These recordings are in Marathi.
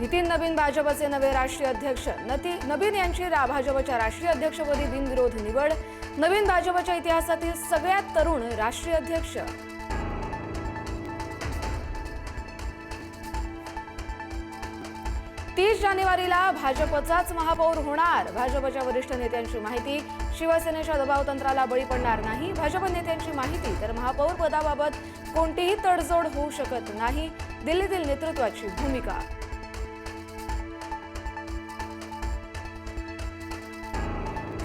नितीन नबीन भाजपचे नवे राष्ट्रीय अध्यक्ष. नबीन यांची भाजपच्या राष्ट्रीय अध्यक्षपदी बिनविरोध निवड. नवीन भाजपच्या इतिहासातील सगळ्यात तरुण राष्ट्रीय अध्यक्ष. जानेवारीला भाजपचाच महापौर होणार. भाजपच्या वरिष्ठ नेत्यांची माहिती. शिवसेनेच्या दबावतंत्राला बळी पडणार नाही. भाजप नेत्यांची माहिती. तर महापौर पदाबाबत कोणतीही तडजोड होऊ शकत नाही. दिल्लीतील नेतृत्वाची भूमिका.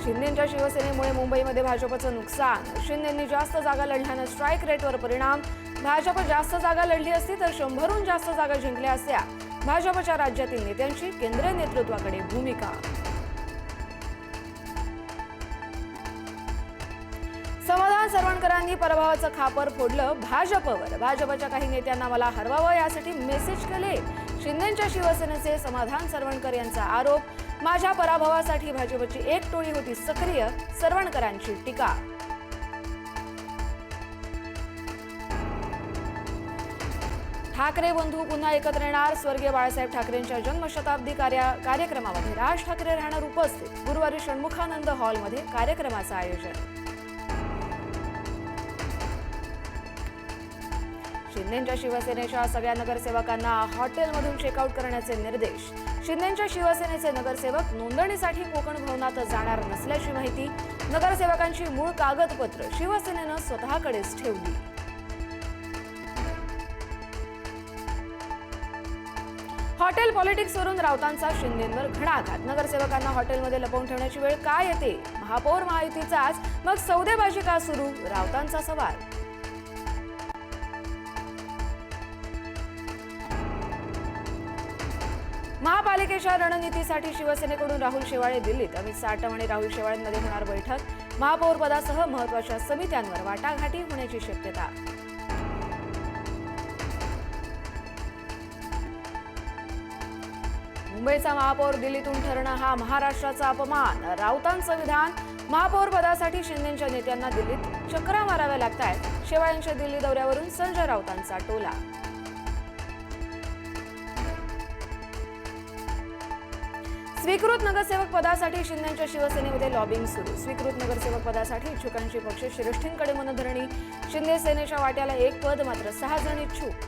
शिंदेंच्या शिवसेनेमुळे मुंबईमध्ये भाजपचं नुकसान. शिंदेंनी जास्त जागा लढल्यानं स्ट्राईक रेटवर परिणाम. भाजप जास्त जागा लढली असती तर 100हून जास्त जागा जिंकल्या असत्या. भाजपच्या राज्यातील नेत्यांची केंद्रीय नेतृत्वाकडे भूमिका. समाधान सरवणकरांनी पराभवाचं खापर फोडलं भाजपवर. भाजपच्या काही नेत्यांना मला हरवावं यासाठी मेसेज केले. शिंदेंच्या शिवसेनेचे समाधान सरवणकर यांचा आरोप. माझ्या पराभवासाठी भाजपची एक टोळी होती सक्रिय. सरवणकरांची टीका. ठाकरे बंधू पुन्हा एकत्र येणार. स्वर्गीय बाळासाहेब ठाकरेंच्या जन्मशताब्दी कार्यक्रमामध्ये राज ठाकरे राहणार उपस्थित. गुरुवारी षण्मुखानंद हॉलमध्ये कार्यक्रमाचं आयोजन. शिंदेंच्या शिवसेनेच्या सगळ्या नगरसेवकांना हॉटेलमधून चेकआउट करण्याचे निर्देश. शिंदेंच्या शिवसेनेचे नगरसेवक नोंदणीसाठी कोकण भवनात जाणार नसल्याची माहिती. नगरसेवकांची मूळ कागदपत्र शिवसेनेनं स्वतःकडेच ठेवली. हॉटेल पॉलिटिक्सवरून राऊतांचा शिंदेंवर घणाघात. नगरसेवकांना हॉटेलमध्ये लपवून ठेवण्याची वेळ का येते? महापौर महायुतीचाच मग सौदेबाजी का सुरू? राऊतांचा सवाल. महापालिकेच्या रणनीतीसाठी शिवसेनेकडून राहुल शेवाळे दिल्लीत. अमित साटम आणि राहुल शेवाळेंमध्ये होणार बैठक. महापौर पदासह महत्त्वाच्या समित्यांवर वाटाघाटी होण्याची शक्यता. मुंबईचा महापौर दिल्लीतून ठरणं हा महाराष्ट्राचा अपमान. राऊतांचं विधान. महापौर पदासाठी शिंदेंच्या नेत्यांना दिल्लीत चक्रा माराव्या लागतायत. शेवाळेंच्या दिल्ली दौऱ्यावरून संजय राऊतांचा टोला. स्वीकृत नगरसेवक पदासाठी शिंदेंच्या शिवसेनेमध्ये लॉबिंग सुरू. स्वीकृत नगरसेवक पदासाठी इच्छुकांची पक्ष श्रेष्ठींकडे मनधरणी. शिंदे सेनेच्या वाट्याला एक पद, मात्र 6 जण इच्छुक.